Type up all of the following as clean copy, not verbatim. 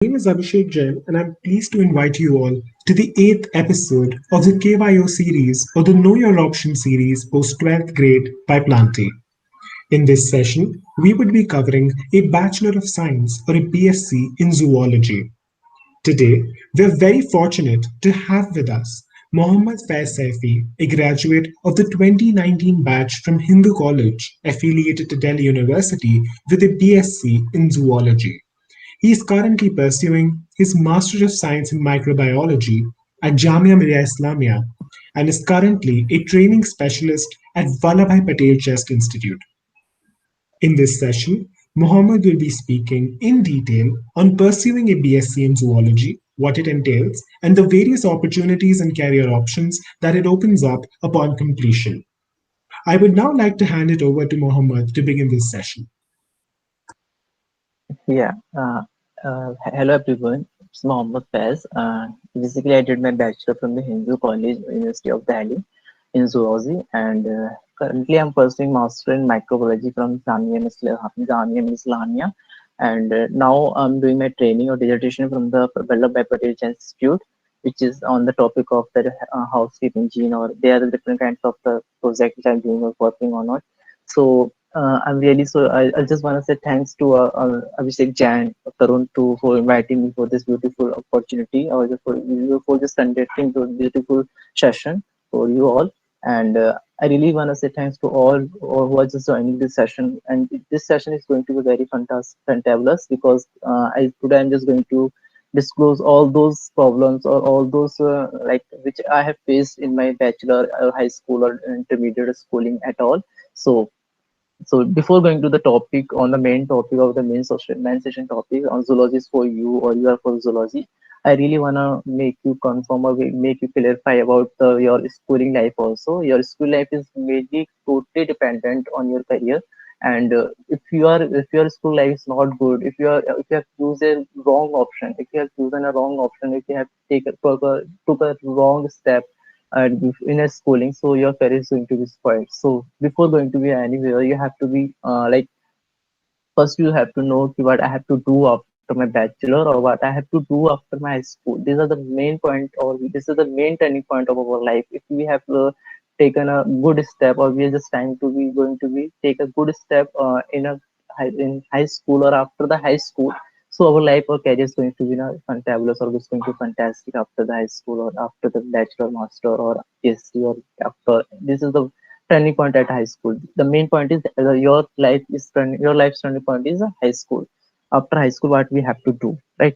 name is Abhishek Jain, and I'm pleased to invite you all to the eighth episode of the KYO series or the Know Your Option series post 12th grade by Planty. In this session, we would be covering a Bachelor of Science or a BSc in Zoology. Today, we're very fortunate to have with us Mohammad Faiz Saifi, a graduate of the 2019 batch from Hindu College, affiliated to Delhi University, with a BSc in Zoology. He is currently pursuing his Master of Science in Microbiology at Jamia Millia Islamia and is currently a training specialist at Vallabhai Patel Chest Institute. In this session, Mohammed will be speaking in detail on pursuing a BSc in zoology, what it entails, and the various opportunities and career options that it opens up upon completion. I would now like to hand it over to Mohammed to begin this session. Yeah. Hello everyone. It's Mohammad Faiz. Basically, I did my bachelor from the Hindu College, University of Delhi, in zoology, and currently I'm pursuing master in microbiology from Jamia Millia Islamia, and now I'm doing my training or dissertation from the Vallabhbhai Patel Institute, which is on the topic of the housekeeping gene, or there are the different kinds of the project which I'm doing or working on. It. So I'm really I just want to say thanks to Abhishek Jain, Tarun, for inviting me for this beautiful opportunity, or for just conducting the beautiful session for you all. And I really want to say thanks to all who are just joining this session. And this session is going to be very fantabulous because today I'm just going to disclose all those problems or all those like which I have faced in my bachelor, high school, or intermediate schooling at all. So before going to the topic on the main topic of the main session topic on zoology is for you or you are for zoology, I really wanna make you confirm or make you clarify about your schooling life also. Your school life is mainly totally dependent on your career, and if your school life is not good, if you have chosen a wrong option, if you have chosen a wrong option, if you have took a wrong step in a schooling, so your career is going to be spoiled. So before going to be anywhere, you have to be first you have to know what I have to do after my bachelor or what I have to do after my high school. These are the main point, or this is the main turning point of our life. If we have taken a good step, or we are just trying to be going to be take a good step in high school or after the high school, so our life or career is going to be fantabulous, or it's going to be fantastic after the high school or after the bachelor, master, or PhD, or after this is the turning point at high school. The main point is your life's turning point is high school. After high school, what we have to do, right?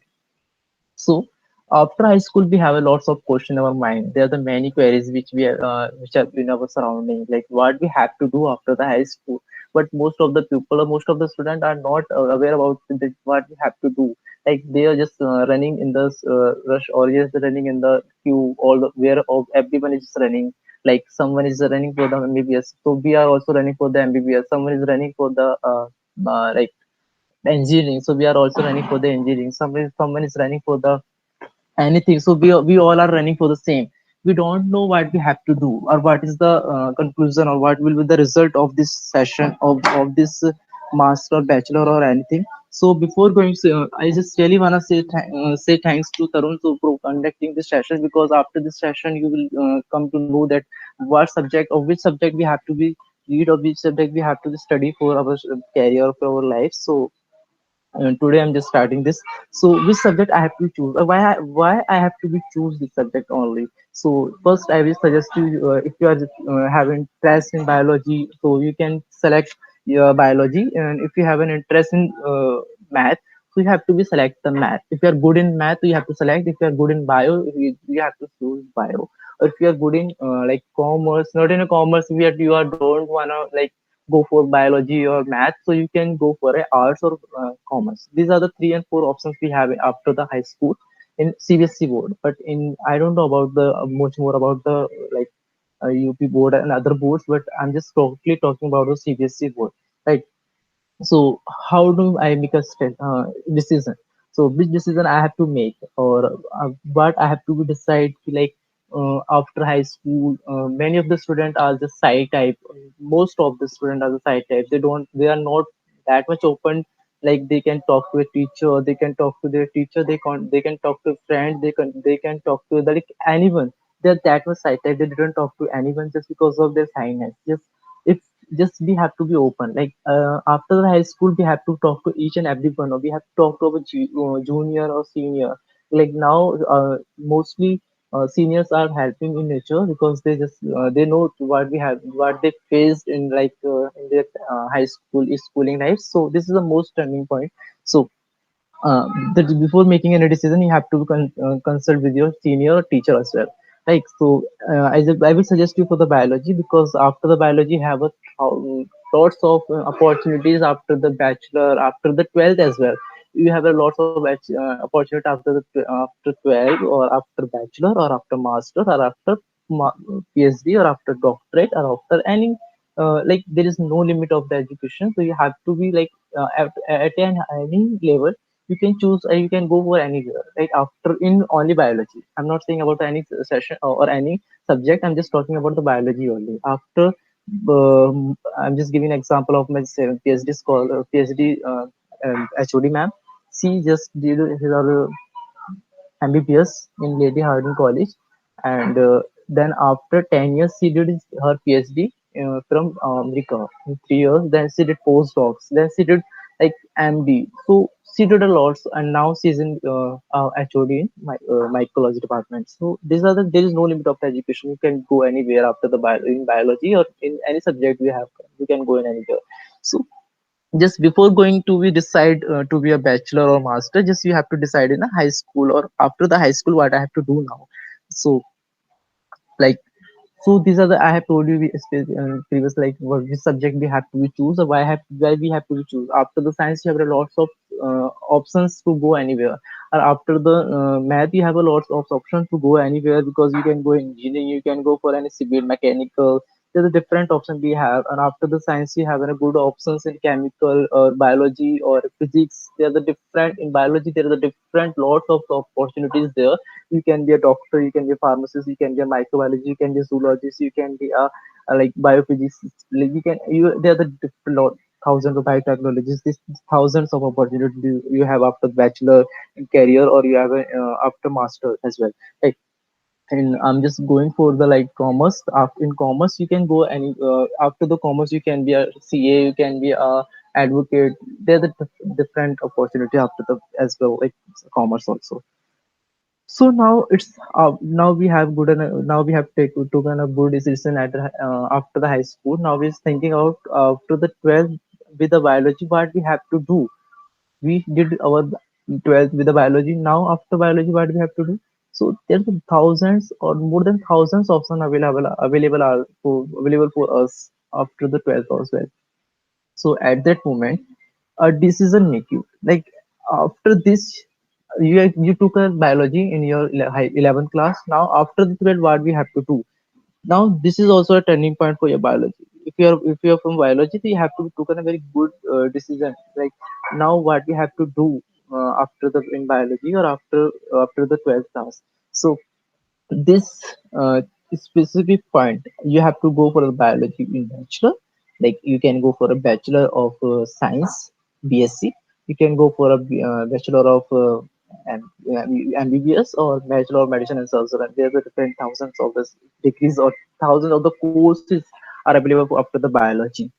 So after high school, we have a lots of questions in our mind. There are the many queries which are in our surrounding, like what we have to do after the high school. But most of the people or most of the students are not aware about what we have to do. Like they are just running in the rush, or just running in the queue, everyone is running. Like someone is running for the MBBS, so we are also running for the MBBS. Someone is running for the like engineering, so we are also running for the engineering. Someone is running for the anything, so we all are running for the same. We don't know what we have to do, or what is the conclusion, or what will be the result of this session of this master, bachelor, or anything. So before going to, I just really want to say thanks to Tarun for conducting this session, because after this session you will come to know that what subject or which subject we have to be read, or which subject we have to study for our career, for our life. So today I'm just starting this. So which subject I have to choose, or why I have to be choose this subject only. So first I will suggest you, if you are have interest in biology, so you can select your biology. And if you have an interest in math, so you have to be select the math. If you are good in math, you have to select. If you are good in bio, you have to choose bio. Or if you are good in like commerce, not in a commerce, you are don't wanna like go for biology or math, so you can go for a arts or commerce. These are the 3 and 4 options we have after the high school in CBSE board. But in I don't know about the much more about the like UP board and other boards, but I'm just totally talking about the CBSE board, right? So how do I make a decision? So which decision I have to make, or what I have to decide, like after high school. Many of the students are the side type. Most of the students are the side type. They are not that much open Like they can talk to a teacher, they can talk to their teacher, they can talk to a friend, they can talk to like anyone. They're that much sighted, they didn't talk to anyone just because of their shyness. Just if just we have to be open. Like after the high school, we have to talk to each and every one, or we have to talk to our junior or senior. Like now, mostly seniors are helping in nature because they just they know what we have, what they faced in like in their high school schooling life. So this is the most turning point. So uh, that before making any decision, you have to consult with your senior or teacher as well. Like so, I will suggest you for the biology, because after the biology you have a lots of opportunities after the bachelor, after the 12th as well. You have a lots of opportunity after the after 12 or after bachelor or after master or after PhD or after doctorate or after any like there is no limit of the education. So you have to be like at any level you can choose, you can go for anywhere, right? After in only biology, I'm not saying about any session or any subject, I'm just talking about the biology only. After I'm just giving an example of my PhD scholar, PhD HOD ma'am. She just did her MBBS in Lady Harding College, and then after 10 years, she did her PhD from America in 3 years. Then she did postdocs. Then she did like MD. So she did a lot, and now she's in HOD in my mycology department. So these are there is no limit of the education. You can go anywhere after the in biology or in any subject we have. You can go in anywhere. So just before going to be decide to be a bachelor or master, just you have to decide in a high school or after the high school what I have to do now. So like so these are the I have told you previous, like what which subject we have to be choose or why we have to be choose. After the science you have a lots of options to go anywhere, or after the math you have a lots of options to go anywhere, because you can go engineering, you can go for any civil mechanical. There's a different option we have, and after the science you have a good options in chemical or biology or physics. There are the different in biology. There are the different lots of opportunities there. You can be a doctor, you can be a pharmacist, you can be a microbiologist, you can be a zoologist, you can be a like biophysicist. Like you can you there are the different lot, thousands of biotechnologists. This thousands of opportunities you have after bachelor career, or you have a, after master as well. Like and I'm just going for the like commerce. After in commerce you can go any after the commerce you can be a CA, you can be a advocate. There are the different opportunity after the as well, like commerce also. So now it's now we have good now we have taken a good decision at after the high school. Now we're thinking out after the 12th with the biology what we have to do. We did our 12th with the biology. Now after biology what we have to do. So there's thousands or more than thousands options available for us after the 12th as well. So at that moment a decision make you like after this you took a biology in your 11th class. Now after the 12 what we have to do. Now this is also a turning point for your biology. If you're from biology, then you have to took a very good decision, like now what we have to do after the in biology or after the 12th class. So this uh, specific point you have to go for a biology in bachelor. Like you can go for a bachelor of science, BSc. You can go for a bachelor of MBBS or bachelor of medicine and surgery. There's a different thousands of the degrees or thousands of the courses are available for after the biology.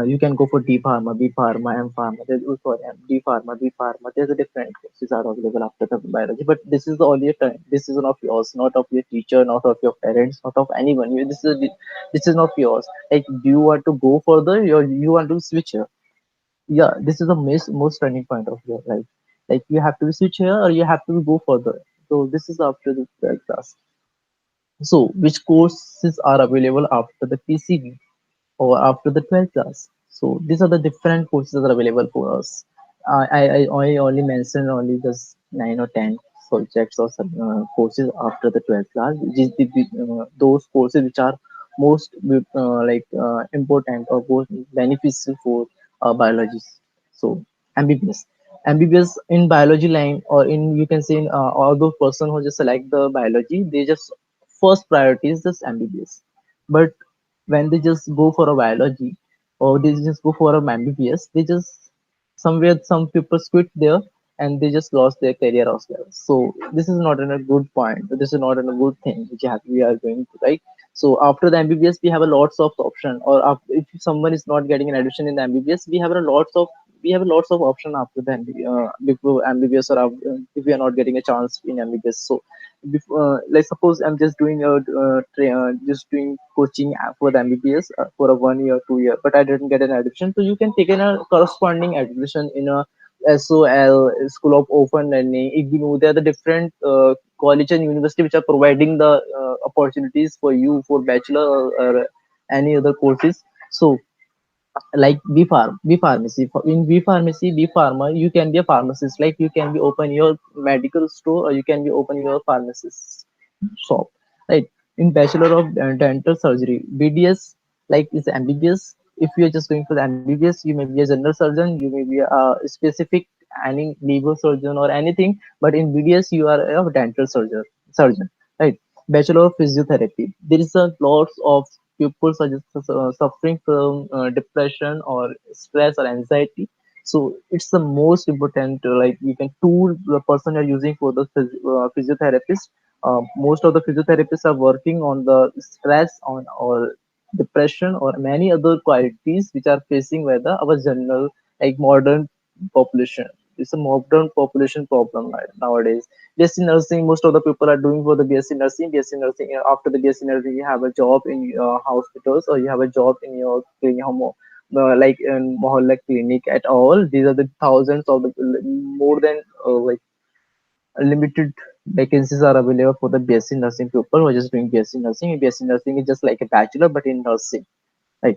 You can go for D Pharma, B Pharma, M Pharma. There's sorry, D Pharma, B Pharma. There's a different courses are available after the biology. But this is the only time. This is not of yours, not of your teacher, not of your parents, not of anyone. This is not yours. Like, do you want to go further, or you want to switch here? Yeah, this is the most turning point of your life. Like you have to switch here, or you have to go further. So this is after the 12th class. So which courses are available after the PCB or after the 12th class? So these are the different courses that are available for us. I only mentioned only just 9 or 10 subjects or courses after the 12th class, which is those courses which are most important or most beneficial for biologists. So MBBS. MBBS in biology line, or in you can say in all those person who just select the biology, they just first priority is just MBBS. But when they just go for a biology or they just go for a MBBS, they just somewhere some people quit there and they just lost their career as well. So this is not a good point, this is not a good thing which we are going to, right? So after the MBBS we have a lots of option, or if someone is not getting an admission in the MBBS, we have a lots of option after the before MBBS, or if we are not getting a chance in MBBS. So let's suppose I'm just doing just doing coaching for the MBBS for a 1 year, 2 year, but I didn't get an admission. So you can take in a corresponding admission in a SOL, School of Open Learning, IGNOU. They are the different college and university which are providing the opportunities for you for bachelor or any other courses. So like B pharmacy. In B pharmacy, B pharma, you can be a pharmacist. Like you can be open your medical store, or you can be open your pharmacist shop. Right. In Bachelor of Dental Surgery, BDS, like is MBBS. If you are just going for the MBBS, you may be a general surgeon, you may be a specific any liver surgeon or anything. But in BDS, you are a dental surgeon. Surgeon. Right. Bachelor of Physiotherapy. There is a lots of people suffering from depression or stress or anxiety. So it's the most important like you can tool the person you're using for the physiotherapist. Most of the physiotherapists are working on the stress on or depression or many other qualities which are facing by the our general like modern population. It's a modern population problem nowadays. BSc nursing, most of the people are doing for the BSc nursing. BSc nursing, after the BSc nursing, you have a job in hospitals, or you have a job in your clinic, like in Mohalla clinic at all. These are the thousands of the more than like limited vacancies are available for the BSc nursing people who are just doing BSc nursing. BSc nursing is just like a bachelor, but in nursing, right?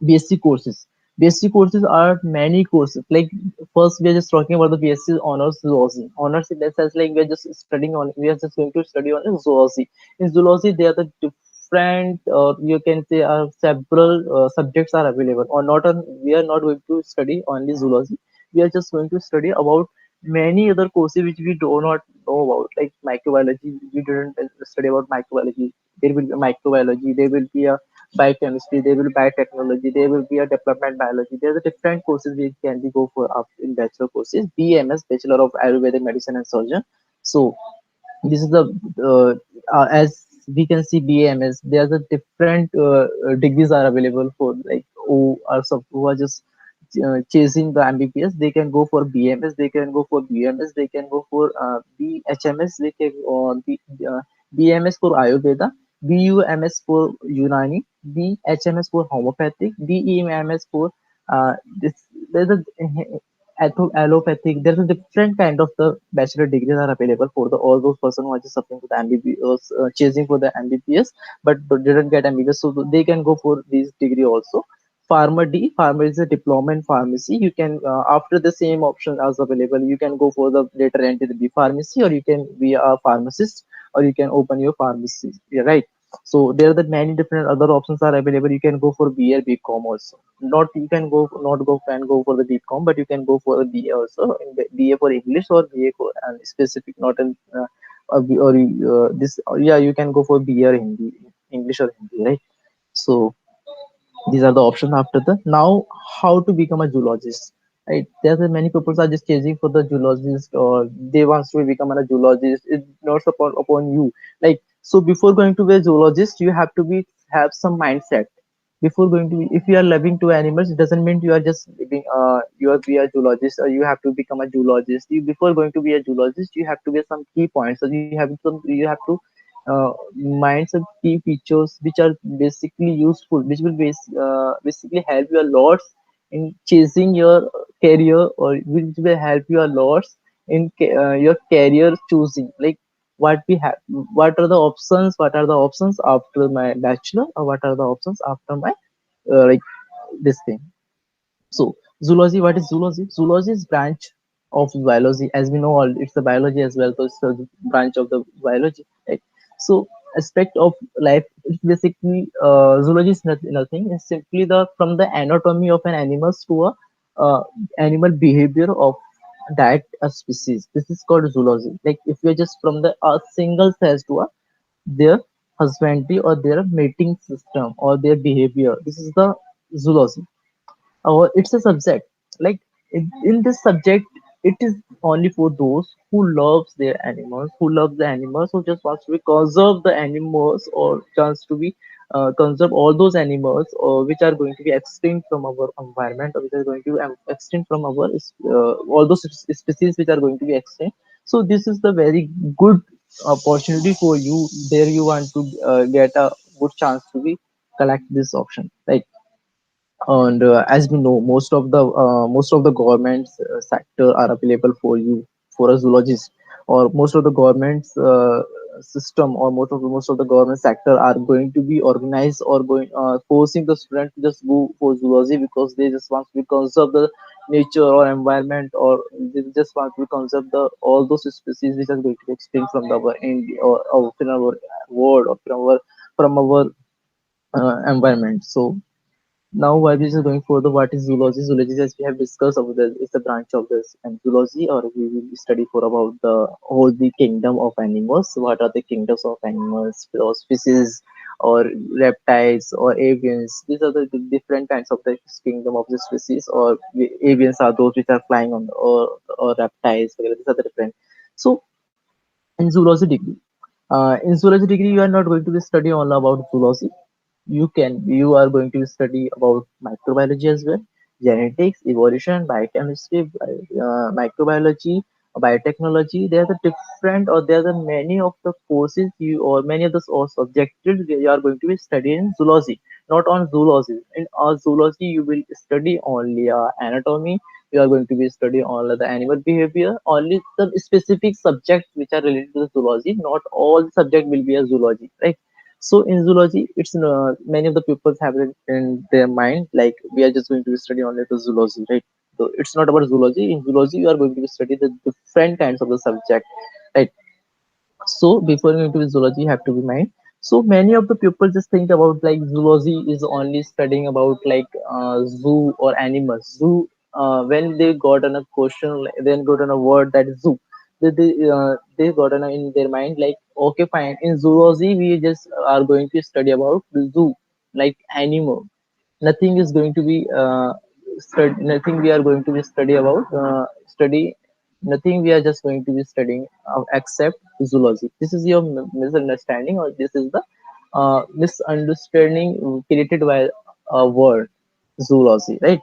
BSc courses. BSc courses are many courses. Like first, we are just talking about the BSc honors zoology. Honors in that sense, like we are just studying on. We are just going to study on zoology. In zoology, there are the different, you can say, several subjects are available. Or not. We are not going to study only zoology. We are just going to study about many other courses which we do not know about, like microbiology. We didn't study about microbiology. There will be microbiology. There will be a biochemistry, there will be biotechnology, there will be a development biology. There are the different courses we can be go for in bachelor courses. BMS, Bachelor of Ayurvedic Medicine and Surgeon. So this is the as we can see BMS. There's a different degrees are available for like who are who are just chasing the MBBS. They can go for BMS. They can go for BMS. They can go for BHMS. They can uh, BMS for Ayurveda. BUMS for Unani, BHMS for homeopathic, BEMS for this. There's a allopathic. There's a different kind of the bachelor degrees are available for the all those person who are just suffering for the MBBS, chasing for the MBBS, but didn't get MBBS, so they can go for this degree also. Pharma D, Pharma is a diploma in pharmacy. You can after the same option as available, you can go for the later enter the B pharmacy, or you can be a pharmacist, or you can open your pharmacy. Yeah, right. So there are the many different other options are available. You can go for BA, BCom also. Not you can go not go and go for the BCom, but you can go for the BA also. BA for English or BA for specific, not in or this. Yeah, you can go for BA or Hindi, English or Hindi, right? So these are the options after the now how to become a zoologist, right? There's many people are just chasing for the zoologist, or they want to become a zoologist. It's not upon you. Like so before going to be a zoologist, you have to be have some mindset before going to be, if you are loving to animals, it doesn't mean you are just being you are be a zoologist, or you have to become a zoologist. You before going to be a zoologist, you have to be some key points, so you have to mind some key features which are basically useful, which will basically help you a lot in chasing your career, or which will help you a lot in your career choosing. Like what we have, what are the options after my bachelor, or what are the options after my like this thing. So zoology, what is zoology? Zoology is branch of biology. As we know, all it's the biology as well. So it's a branch of the biology, right? So aspect of life. It's basically zoology is nothing. It's simply the from the anatomy of an animal to a animal behavior of that a species. This is called zoology. Like if you're just from the a single cells to a their husbandry or their mating system or their behavior. This is the zoology, or it's a subject. Like in this subject, it is only for those who loves their animals, who love the animals, who just wants to be conserve the animals, or chance to be conserve all those animals which are going to be extinct from our environment, or which are going to be extinct from our all those species which are going to be extinct. So this is the very good opportunity for you. There you want to get a good chance to be collect this option, right? And as we know, most of the government sector are available for you for a zoologist, or most of the government's system, or most of the government sector are going to be organized, or going forcing the student to just go for zoology, because they just want to conserve the nature or environment, or they just want to conserve the all those species which are going to be extinct from our India, or from our world, or from our environment. So now, why we are going further, what is zoology? Zoology, as we have discussed over there, is the branch of this and zoology, or we will study for about the whole the kingdom of animals. What are the kingdoms of animals, or species, or reptiles, or avians? These are the different kinds of the kingdom of the species. Or avians are those which are flying on, or reptiles. These are the different. So, in zoology degree, you are not going to be study all about zoology. You are going to study about microbiology as well, genetics, evolution, biochemistry, microbiology, biotechnology. They are the different, or they are the many of the courses you, or many of the or subjects you are going to be studying in zoology. Not on zoology, in zoology you will study only anatomy. You are going to be study all the animal behavior, only the specific subjects which are related to the zoology. Not all subject will be a zoology, right? So in zoology, it's many of the pupils have it in their mind, like we are just going to study only the zoology, right? So it's not about zoology. In zoology, you are going to study the different kinds of the subject, right? So before going to zoology, you have to be mind. So many of the people just think about like zoology is only studying about like zoo or animals. Zoo, when they got on a question, then got on a word that is zoo. They got on in their mind like, okay, fine. In zoology, we just are going to study about the zoo, like animal. Nothing is going to be nothing we are going to be study about study nothing we are just going to be studying except zoology. This is your misunderstanding, or this is the misunderstanding created by a word zoology, right?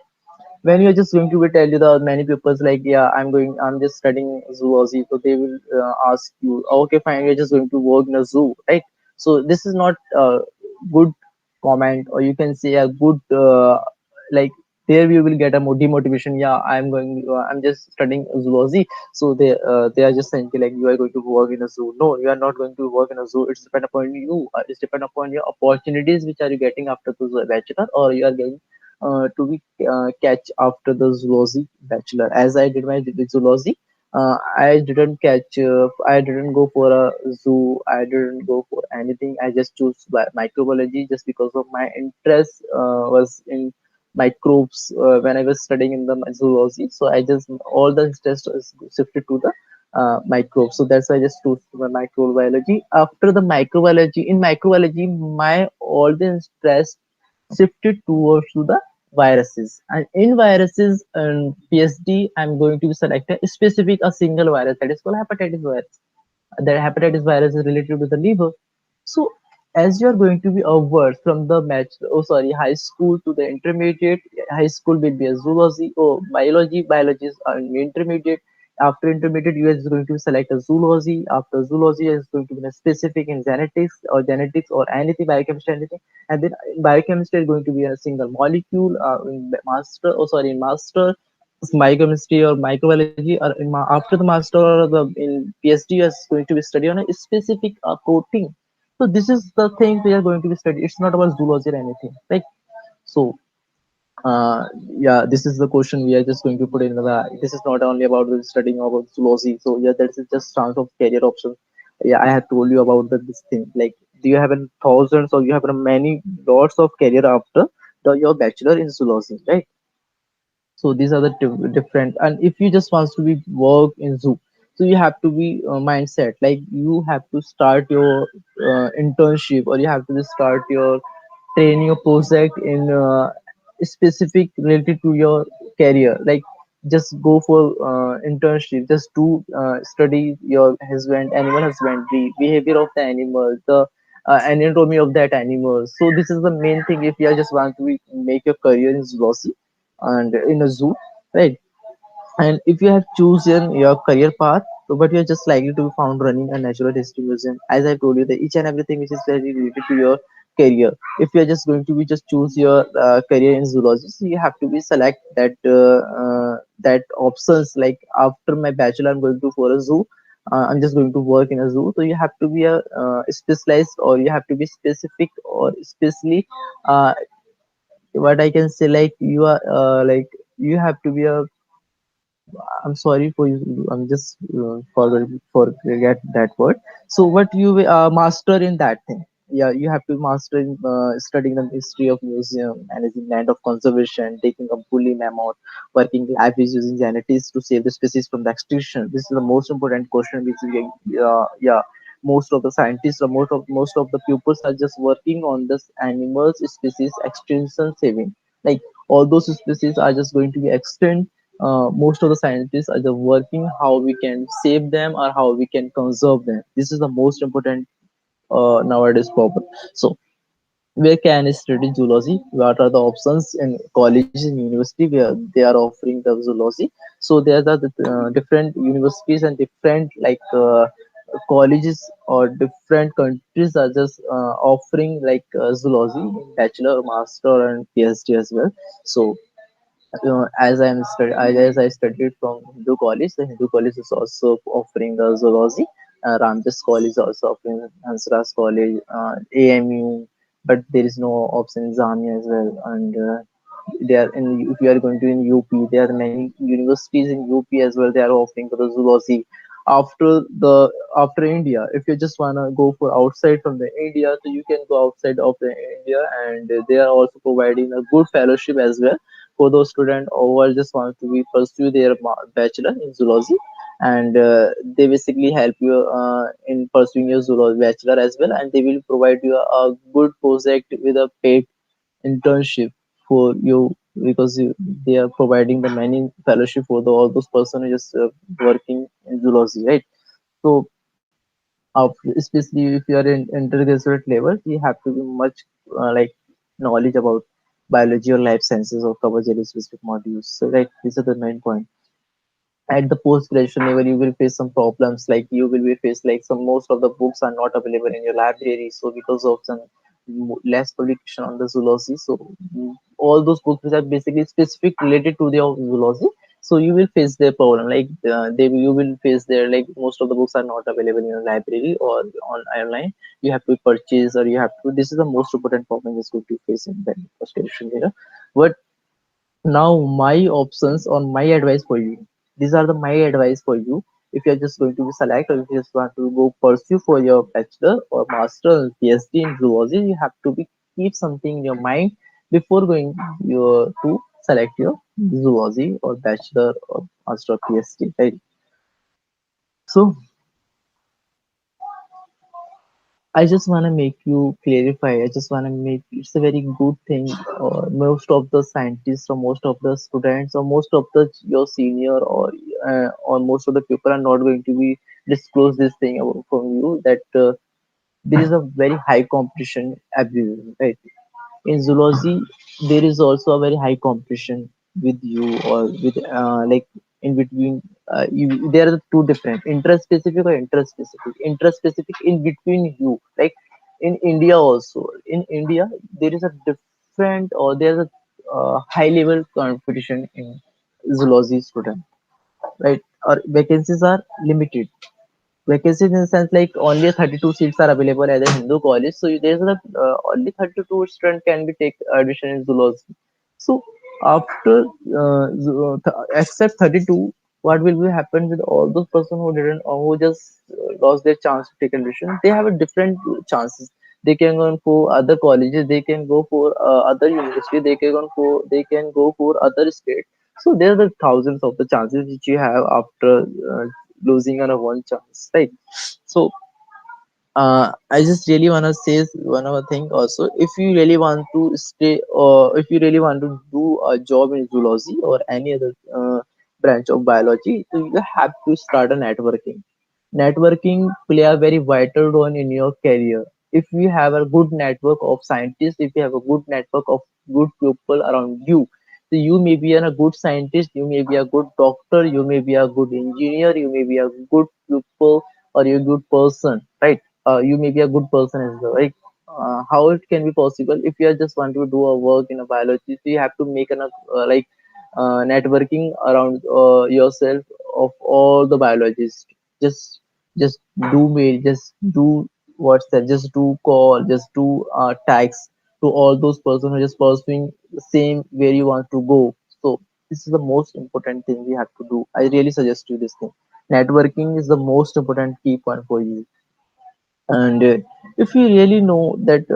When you're just going to be tell you the many people like, yeah, I'm just studying zoology, so they will ask you, okay, fine, you're just going to work in a zoo, right? So this is not a good comment, or you can say a good like, there you will get a demotivation. Yeah, I'm just studying zoology, so they are just saying like, you are going to work in a zoo. No, you are not going to work in a zoo. It's depend upon you. It's depend upon your opportunities which are you getting after the bachelor, or you are getting to be catch after the zoology bachelor. As I did my zoology, I didn't catch. I didn't go for a zoo. I didn't go for anything. I just chose microbiology just because of my interest was in microbes when I was studying in the zoology. So I just all the interest was shifted to the microbes. So that's why I just chose my microbiology. After the microbiology, in microbiology, my all the interest shifted towards to the viruses. And in viruses and PhD, I'm going to select a specific a single virus that is called hepatitis virus. The hepatitis virus is related to the liver. So as you are going to be upwards from the high school to the intermediate, high school will be a zoology or biology, biologists are in intermediate. After intermediate, you are just going to select a zoology. After zoology, is going to be a specific in genetics or anything, biochemistry, anything. And then in biochemistry is going to be a single molecule. In master, in master, biochemistry or microbiology, or after the master or the in PhD is going to be study on a specific protein. So this is the thing we are going to be study. It's not about zoology or anything, right? So yeah, this is the question we are just going to put in the. This is not only about the studying about zoology. So yeah, that's just chance of career options. Yeah, I have told you about this thing. Like, do you have a thousands, or you have a many lots of career after your bachelor in zoology, right? So these are the different. And if you just wants to be work in zoo, so you have to be mindset like, you have to start your internship, or you have to just start your training or project in specific related to your career. Like, just go for internship, just do study your husband animal husbandry, behavior of the animal, the anatomy of that animal. So this is the main thing if you just want to make your career in zoology and in a zoo, right? And if you have chosen your career path, so but you're just likely to be found running a natural history museum. As I told you, that each and everything which is very related to your career. If you're just going to be just choose your career in zoology, so you have to be select that options. Like after my bachelor, I'm going to for a zoo. I'm just going to work in a zoo. So you have to be a specialized, or you have to be specific, or especially uh, what I can say, like you are like you have to be a, I'm sorry for you. I'm just forget that word. So what you master in that thing? Yeah, you have to master in studying the history of museum, managing land of conservation, taking a woolly mammoth, working life is using genetics to save the species from the extinction. This is the most important question, which yeah, most of the scientists or most of the pupils are just working on this animals species extinction saving. Like all those species are just going to be extinct. Most of the scientists are just working how we can save them or how we can conserve them. This is the most important nowadays problem. So where can I study zoology? What are the options in colleges and university where they are offering the zoology? So there are the different universities and different colleges or different countries are just offering zoology, bachelor, master, and PhD as well. So as I studied from Hindu college, the Hindu college is also offering the zoology. Ramjas College is also offering Hansras College, AMU, but there is no option in Jamia as well. And there, in if you are going to in UP, there are many universities in UP as well. They are offering for the zoology. After India, if you just wanna go for outside from the India, so you can go outside of the India, and they are also providing a good fellowship as well for those students who are just want to be pursue their bachelor in zoology, and they basically help you in pursuing your zoology bachelor as well, and they will provide you a good project with a paid internship for you, because they are providing the many fellowship for all those person who just working in zoology, right? So especially if you are in undergraduate level, you have to be much knowledge about biology or life sciences or cover very specific modules. So right, these are the main point. At the post graduation level, you will face some problems, like you will be faced like some most of the books are not available in your library, so because of some less publication on the zoology, so all those books which are basically specific related to the zoology, so you will face their problem, like you will face their, like most of the books are not available in your library or on online. You have to purchase, or you have to, this is the most important problem is going to face in the post graduation era. But now my options or my advice for you, these are the my advice for you. If you're just going to be select, or if you just want to go pursue for your bachelor or master or PhD in zoology, you have to be keep something in your mind before going your to select your zoology or bachelor or master or PhD, right? So I just want to make you clarify. I just want to make it's a very good thing. Most of the scientists, or most of the students, or most of the your senior, or most of the people are not going to be disclose this thing from you, that there is a very high competition everywhere, right? In zoology there is also a very high competition with you, or with in between there are two different interest specific or interest specific in between you, like in India also. In India there is a different, or there's a high level competition in zoology student, right? Or vacancies are limited. Vacancies in the sense like only 32 seats are available at the Hindu college. So there's a only 32 student can be take admission in zoology. So after except 32, what will be happen with all those person who didn't, or who just lost their chance to take admission? They have a different chances. They can go for other colleges. They can go for other university. They can go for other state. So there are the thousands of the chances which you have after losing on a one chance, right? So I just really want to say one other thing also. If you really want to stay, or if you really want to do a job in zoology or any other branch of biology, so you have to start a networking. Networking play a very vital role in your career. If you have a good network of scientists, if you have a good network of good people around you, so you may be a good scientist, you may be a good doctor, you may be a good engineer, you may be a good pupil, or you're a good person, right? You may be a good person as well, right? How it can be possible if you are just want to do a work in a biology, so you have to make an networking around yourself of all the biologists. Just just do mail, just do WhatsApp, just do call, just do tags to all those persons who are just pursuing the same where you want to go. So this is the most important thing we have to do. I really suggest you this thing. Networking is the most important key point for you. And if you really know that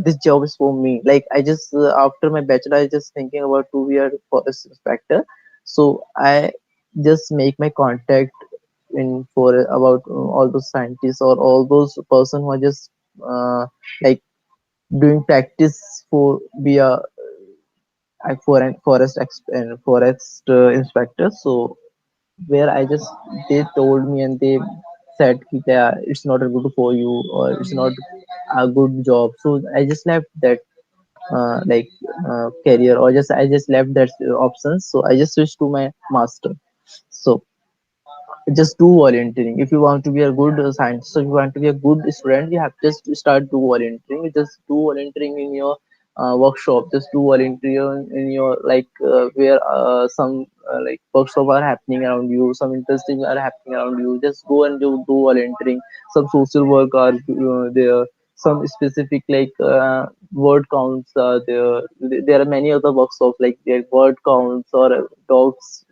this job is for me, like I just after my bachelor I just thinking about to be a forest inspector. So I just make my contact in for about all those scientists or all those person who are just uh, like doing practice for be a forest inspector. So where I just they told me and they said कि, yeah, it's not a good for you or it's not a good job. So I just left that career, or just I just left that options. So I just switched to my master. So just do volunteering. If you want to be a good scientist, if you want to be a good student, you have just to start do volunteering. You just do volunteering in your workshop. Just do volunteering in your where some workshop are happening around you, some interesting are happening around you. Just go and do volunteering. Some social work are there. Some specific word counts are there. There are many other workshops like their word counts or dogs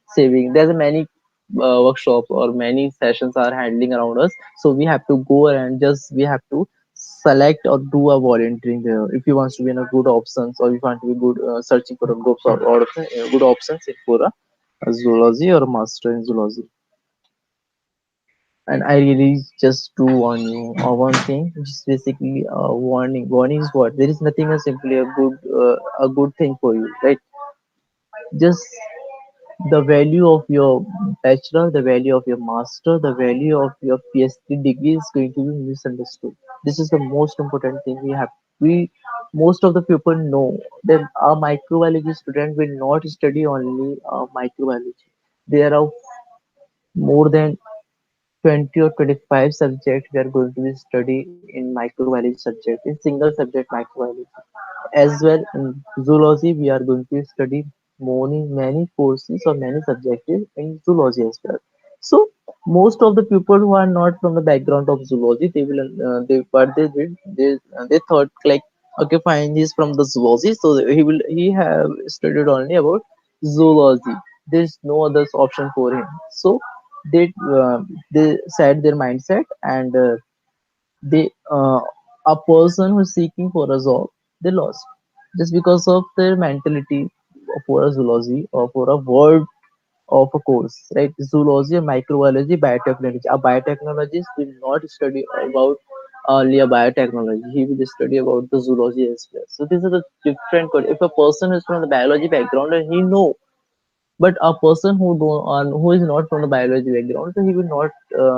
saving. There's many workshops or many sessions are handling around us, so we have to go and just we have to select or do a volunteering there if you want to be in a good options, or if you want to be good searching for a groups or good options for a zoology or a master in zoology. And I really just do warn you one thing, which is basically warning. Warning is what? There is nothing as simply a good thing for you, right? Just the value of your bachelor, the value of your master, the value of your PhD degree is going to be misunderstood. This is the most important thing we have. We Most of the people know that a microbiology student will not study only microbiology. There are more than 20 or 25 subjects we are going to be study in microbiology subject, in single subject microbiology. As well in zoology we are going to study many courses or many subjects in zoology as well. So most of the people who are not from the background of zoology, they will they what they did, they thought like, okay fine, he's from the zoology, so he have studied only about zoology, there's no other option for him. So they uh, they set their mindset, and they a person who's seeking for a job, they lost just because of their mentality for a zoology or for a word of a course, right? Zoology, microbiology, biotechnology. A biotechnologist will not study about only a biotechnology, he will study about the zoology as well. So these are the different if a person is from the biology background and he know, but a person who don't who is not from the biology background, so he will not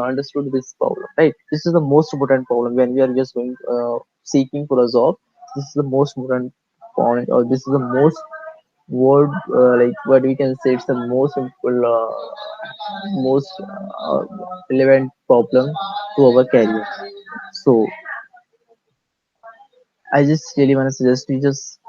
understood this problem, right? This is the most important problem when we are just going seeking for a job. This is the most important point, or this is the most word what we can say, it's the most simple most relevant problem to our career. So I just really want to suggest you just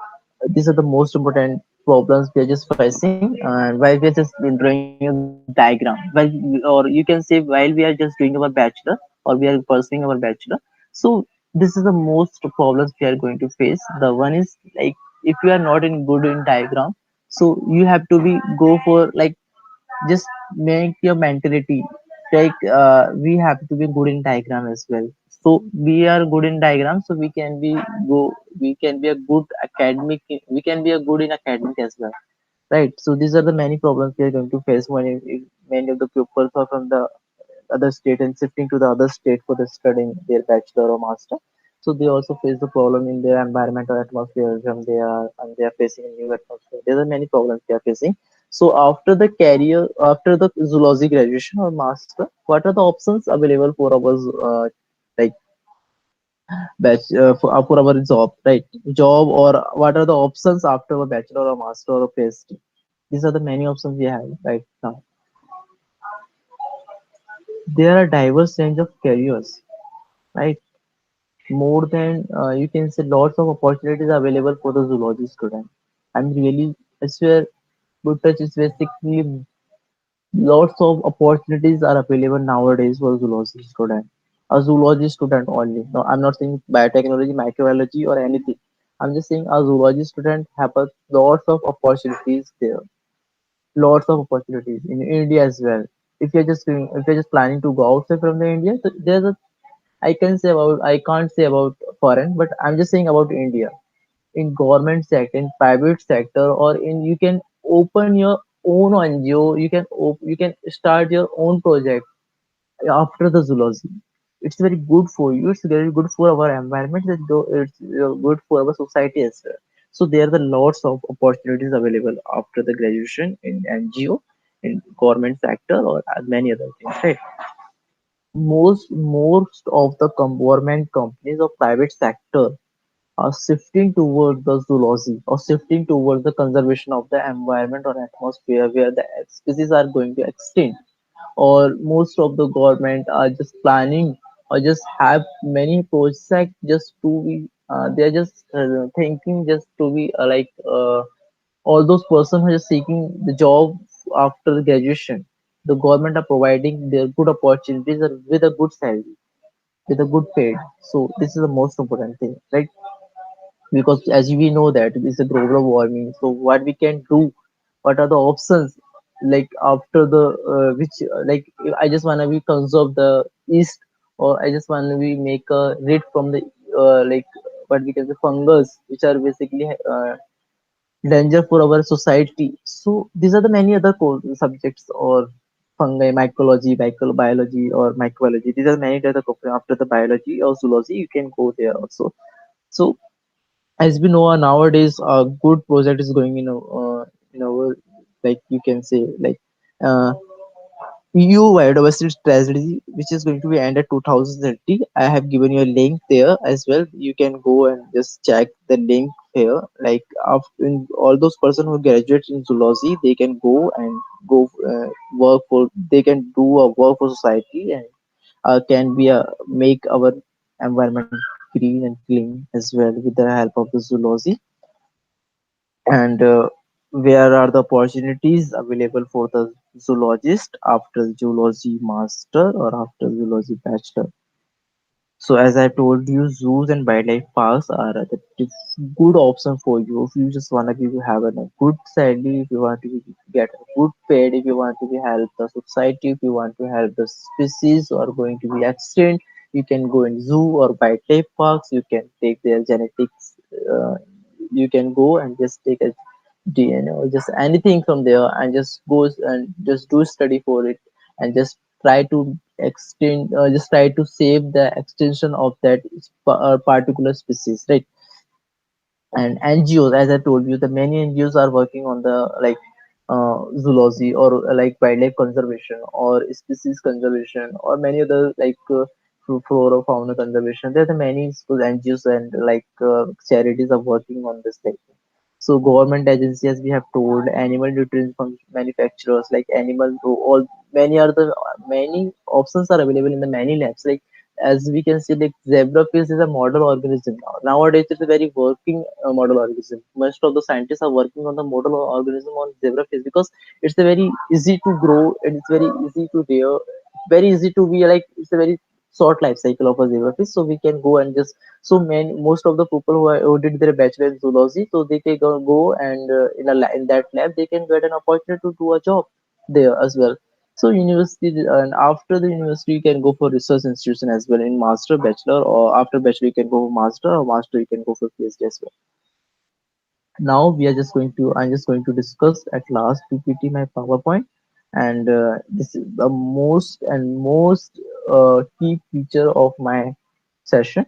these are the most important problems we are just facing, and while we are just drawing a diagram, while or you can say while we are just doing our bachelor or we are pursuing our bachelor. So this is the most problems we are going to face. The one is like, if you are not in good in diagram, so you have to be go for like, just make your mentality like we have to be good in diagram as well. So we are good in diagram, so go we can be a good academic, we can be a good in academic as well, right? So these are the many problems we are going to face when if many of the pupils are from the other state and shifting to the other state for the studying their bachelor or master. So they also face the problem in their environment or atmosphere from they are, and they are facing a new atmosphere. There are many problems they are facing. So after the career, after the zoology graduation or master, what are the options available for our like for our job, right? Job, or what are the options after a bachelor or master or a PhD? These are the many options we have right now. There are diverse range of careers, right? More than you can say lots of opportunities available for the zoology student. I'm really, I swear, good touch is basically lots of opportunities are available nowadays for zoology student. A zoology student only. No, I'm not saying biotechnology, microbiology, or anything. I'm just saying a zoology student have a lots of opportunities there. Lots of opportunities in India as well. If you're just planning to go outside from the India, so there's a I can't say about foreign, but I'm just saying about India. In government sector, in private sector, or in you can open your own NGO, you can start your own project after the zoology. It's very good for you. It's very good for our environment. It's good for our society as well. So there are the lots of opportunities available after the graduation in NGO, in government sector, or many other things. Right? Most of the government companies or private sector are shifting towards the zoology or shifting towards the conservation of the environment or atmosphere where the species are going to extinct, or most of the government are just planning or just have many projects just to be they're just thinking just to be all those persons who are just seeking the job after the graduation, the government are providing their good opportunities with a good salary, with a good paid. So this is the most important thing, right? Because as we know that it's a global warming, so what we can do, what are the options, like after the which like if I just want to be conserve the east, or I just want to be make a rid from the what we can say fungus which are basically danger for our society. So these are the many other core subjects, or fungi, mycology, biology, or microbiology. These are many other after the biology or zoology you can go there also. So as we know, nowadays a good project is going in our, like you can say, like uh, EU biodiversity strategy, which is going to be end at 2030. I have given you a link there as well. You can go and just check the link here. Like after in all those person who graduate in zoology, they can go and go work for. They can do a work for society, and can be a make our environment green and clean as well with the help of the zoology. And where are the opportunities available for the zoologist after zoology master or after zoology bachelor? So as I told you, zoos and wildlife parks are good option for you if you just want to be have a good salary, if you want to get a good paid, if you want to be help the society, if you want to help the species or going to be extinct, you can go in zoo or wildlife parks. You can take their genetics. You can go and just take a DNA or just anything from there and just goes and just do study for it and just try to extend just try to save the extension of that particular species, right? And NGOs, as I told you, the many NGOs are working on the zoology or wildlife conservation or species conservation or many other flora fauna conservation. There are the many NGOs and charities are working on this thing. So government agencies, as we have told, animal nutrition manufacturers like animal all many are the many options are available in the many labs. Like as we can see, like zebrafish is a model organism now. Nowadays, it's a very working model organism. Most of the scientists are working on the model organism on zebrafish because it's a very easy to grow and it's very easy to rear, very easy to be like it's a very short life cycle of a zebrafish. So we can go and just most of the people who did their bachelor in zoology, so they can go and in that lab they can get an opportunity to do a job there as well. So university, and after the university you can go for research institution as well in master, bachelor, or after bachelor you can go for master, or master you can go for PhD as well. Now I'm just going to discuss at last PPT my PowerPoint, and this is the most key feature of my session.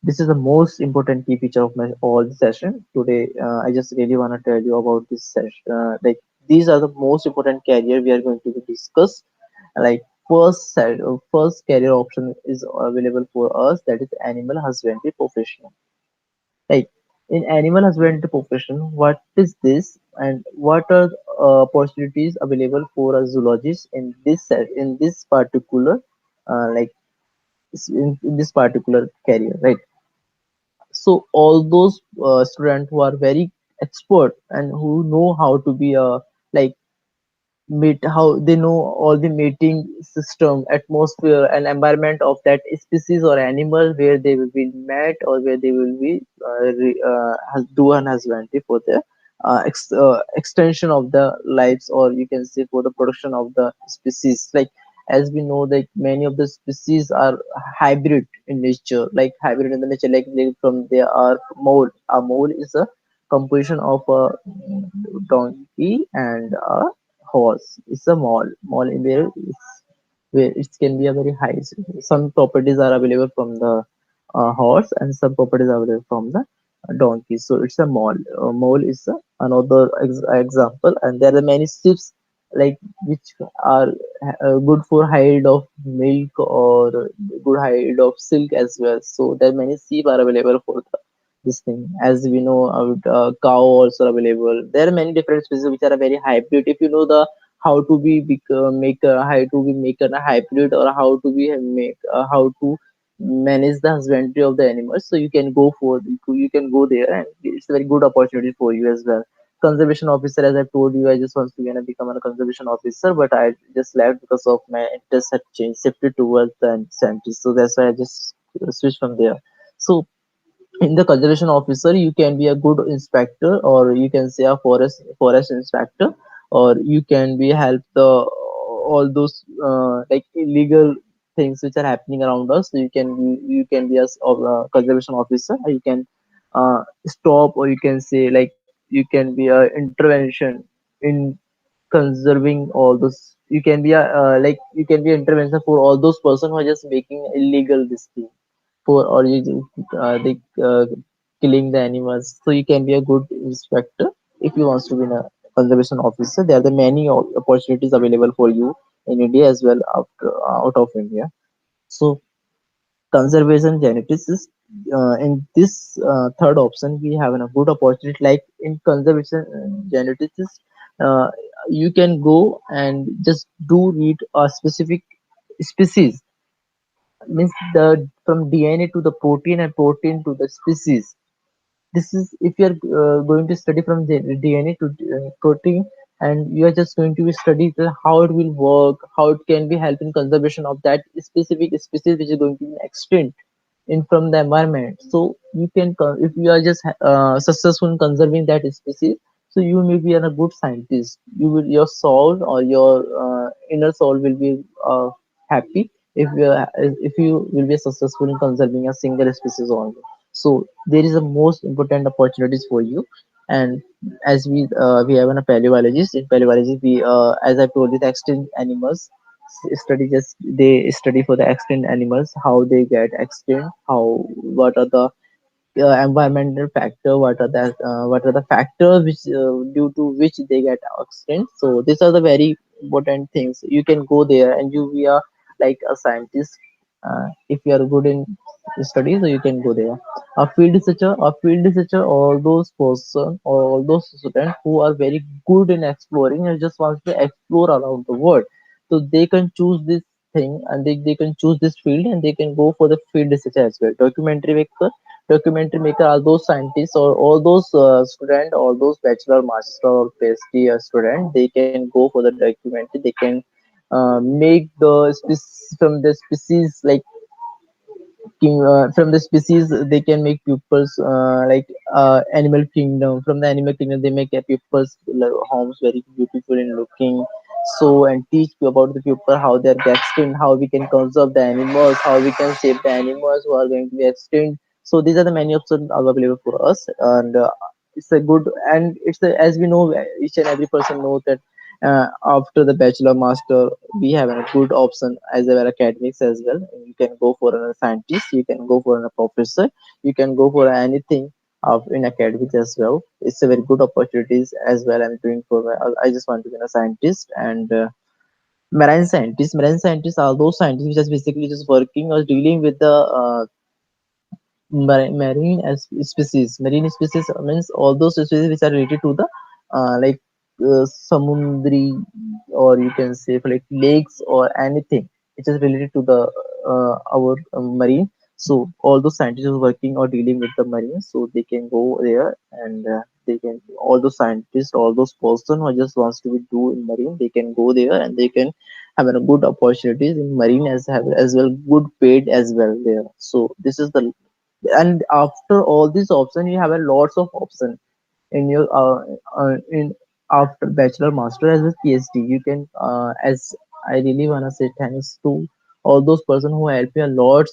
This is the most important key feature of my all session today. I just really want to tell you about this session, like these are the most important career we are going to discuss. Like first career option is available for us, that is animal husbandry profession. Like in animal husbandry profession, what is this and what are opportunities available for a zoologist in in this particular like in this particular career, right? So all those students who are very expert and who know how to be a like meet, how they know all the mating system, atmosphere and environment of that species or animal where they will be met or where they will be do an husbandry for the extension of the lives, or you can say for the production of the species. Like as we know that many of the species are hybrid in nature, like hybrid in the nature, like from they are mole. A mole is a composition of a donkey and a horse. It's a mall. Mall in there is where it can be a very high. Some properties are available from the horse and some properties are available from the donkey. So it's a mall. Mall is another example, and there are many ships like which are good for hide of milk or good hide of silk as well. So there are many sheep are available for this thing. As we know, cow also available. There are many different species which are very hybrid. If you know the how to be make a how to be make a hybrid, or how to be make how to manage the husbandry of the animals, so you can go for, you can go there and it's a very good opportunity for you as well. Conservation officer, as I told you, I just want to become a conservation officer, but I just left because of my interest had changed, shifted towards the scientist, so that's why I just switched from there. So in the conservation officer you can be a good inspector, or you can say a forest inspector, or you can be help the all those like illegal things which are happening around us. So you can be a conservation officer, or you can stop, or you can say like you can be a intervention in conserving all those. You can be a like you can be intervention for all those person who are just making illegal this thing for, or you the killing the animals. So you can be a good inspector if you want to be a conservation officer. There are the many opportunities available for you in India as well, after out of India. So conservation geneticist, in this third option we have a good opportunity. Like in conservation geneticist, uh, you can go and just do read a specific species, means the from DNA to the protein and protein to the species. This is if you are going to study from the DNA to protein, and you are just going to be study how it will work, how it can be help in conservation of that specific species which is going to be extinct in from the environment. So you can if you are just successful in conserving that species, so you may be a good scientist. You will, your soul or your inner soul will be happy if you will be successful in conserving a single species only. So there is a most important opportunities for you. And as we have a paleobiologist. In paleobiology we as I told you, the extinct animals study, just they study for the extinct animals, how they get extinct, how, what are the environmental factor, what are the factors which due to which they get extinct. So these are the very important things. You can go there and you be a like a scientist if you are good in studies, so you can go there. A field researcher, all those person or all those students who are very good in exploring and just wants to explore around the world, so they can choose this thing, and they can choose this field and they can go for the field research as well. Documentary maker are those scientists or all those student, all those bachelor, master or PhD student. They can go for the documentary. They can make the from the species like from the species they can make pupils like animal kingdom. From the animal kingdom they make a pupils like, homes very beautiful in looking. So and teach you about the pupil, how they're extinct, how we can conserve the animals, how we can save the animals who are going to be extinct. So these are the many options available for us. And it's a good, and it's a, as we know, each and every person knows that after the bachelor master we have a good option as well academics as well. You can go for a scientist, you can go for a professor, you can go for anything in academics as well. It's a very good opportunities as well. I'm doing for I just want to be a scientist and marine scientists. Marine scientists are those scientists which are basically just working or dealing with the marine as species. Marine species means all those species which are related to the like samundri, or you can say for like lakes or anything which is related to the our marine. So all those scientists are working or dealing with the marine, so they can go there and they can, all those scientists, all those person who just wants to be do in marine, they can go there and they can have a good opportunities in marine as have as well, good paid as well there. So this is the, and after all these options you have a lots of option in your in after bachelor, master as well as phd. You can as I really want to say thanks to all those person who help me a lot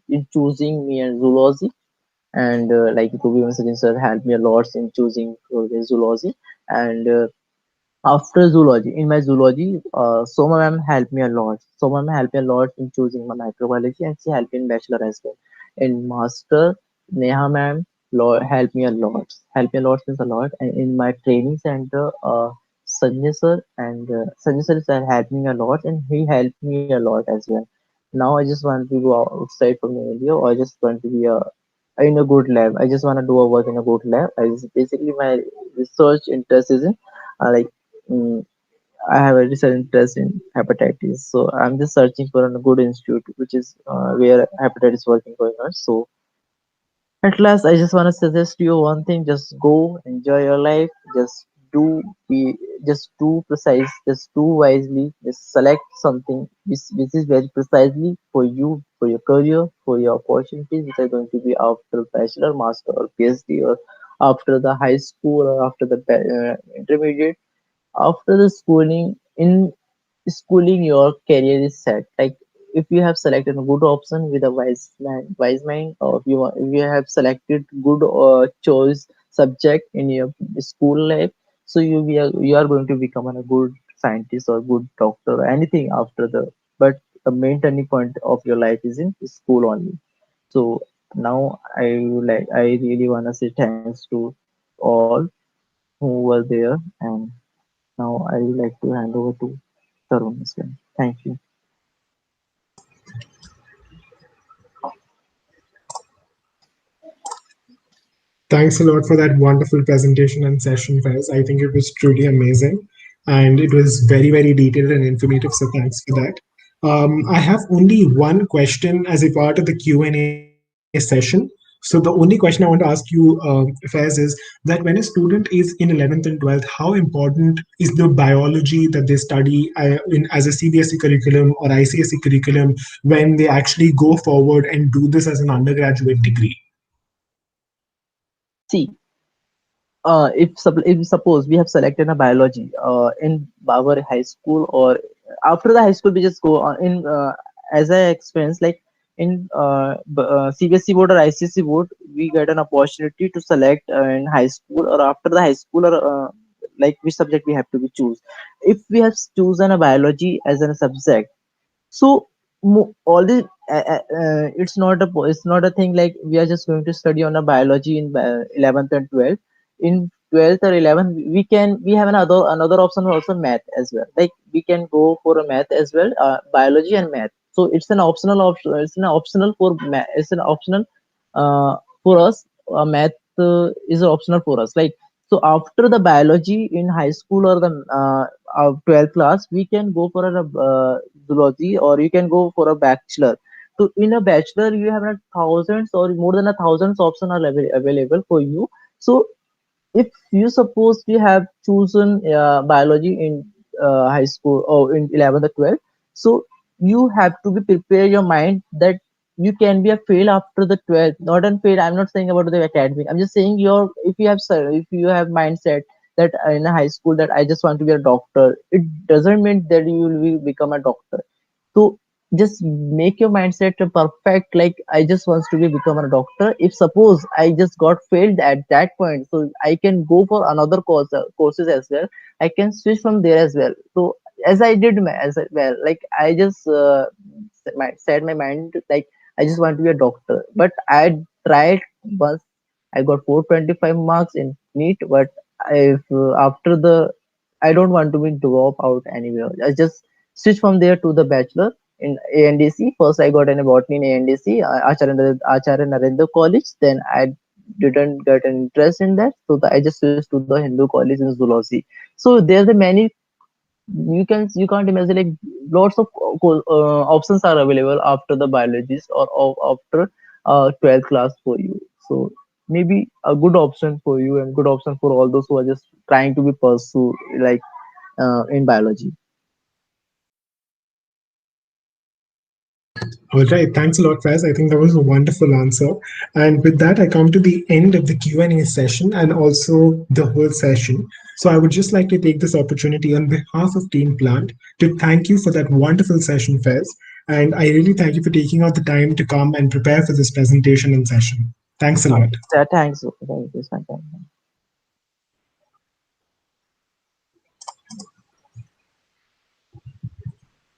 in choosing me in zoology, and like Toby Messaging sir helped me a lot in choosing zoology. And after zoology, in my zoology, Soma ma'am helped me a lot. Soma ma'am helped me a lot in choosing my microbiology, and she helped me in bachelor as well. In master, Neha ma'am helped me a lot. Helped me a lot since a lot. And in my training center, Sanjay sir and Sanjay sir helped me a lot, and he helped me a lot as well. Now I just want to go outside from India, or I just want to be a in a good lab. I just want to do a work in a good lab. Basically my research interest is in like mm, I have a research interest in hepatitis, so I'm just searching for a good institute which is where hepatitis working going on. So at last, I just want to suggest you one thing: just go, enjoy your life, just do be, just do precise, just do wisely, just select something which is very precisely for you, for your career, for your opportunities, which are going to be after bachelor, master, or PhD, or after the high school, or after the intermediate. After the schooling, your career is set. Like if you have selected a good option with a wise mind, or if you have selected good choice subject in your school life, so you are going to become a good scientist or good doctor or anything after the. But the main turning point of your life is in school only. So now I really wanna say thanks to all who were there, and now I would like to hand over to Tarun as well. Thank you. Thanks a lot for that wonderful presentation and session, Faiz. I think it was truly amazing and it was very, very detailed and informative. So thanks for that. I have only one question as a part of the Q&A session. So the only question I want to ask you, Faiz, is that when a student is in 11th and 12th, how important is the biology that they study as a CBSE curriculum or ICSE curriculum when they actually go forward and do this as an undergraduate degree? See, if suppose we have selected a biology in our high school, or after the high school we just go on in as I experienced, like in CBSE board or ICSE board, we get an opportunity to select in high school or after the high school, or like which subject we have to be choose. If we have chosen a biology as a subject, so all the it's not a thing like we are just going to study on a biology in 11th and 12th. In 12th or 11th we have another option also, math as well. Like we can go for a math as well, biology and math. So it's an optional option, it's an optional for it's an optional for us. Math is optional for us, like. So after the biology in high school or the 12th class, we can go for a zoology, or you can go for a bachelor. So in a bachelor, you have a thousands or more than a thousands option are available for you. So if you suppose you have chosen biology in high school or in 11th or 12th, so you have to be prepare your mind that you can be a fail after the 12th. Not an fail, I'm not saying about the academic, I'm just saying your, if you have mindset that in a high school that I just want to be a doctor, it doesn't mean that you will become a doctor. So just make your mindset a perfect, like I just wants to be become a doctor. If suppose I just got failed at that point, so I can go for another courses as well. I can switch from there as well. So as I did as well, like I just set my mind like I just want to be a doctor, but I tried once I got 425 marks in NEET, but if after the I don't want to be drop out anywhere. I just switch from there to the bachelor in ANDC. First, I got an botany in ANDC, Acharya Narendra College. Then I didn't get an interest in that, so I just switched to the Hindu College in zoology. So there's a many you can't imagine like lots of options are available after the biologist or after 12th class for you. So maybe a good option for you and good option for all those who are just trying to be pursue like in biology. All right, thanks a lot, Faz. I think that was a wonderful answer. And with that, I come to the end of the Q&A session and also the whole session. So I would just like to take this opportunity on behalf of Team Plant to thank you for that wonderful session, Fez. And I really thank you for taking out the time to come and prepare for this presentation and session. Thanks a lot. Thanks. Thank you.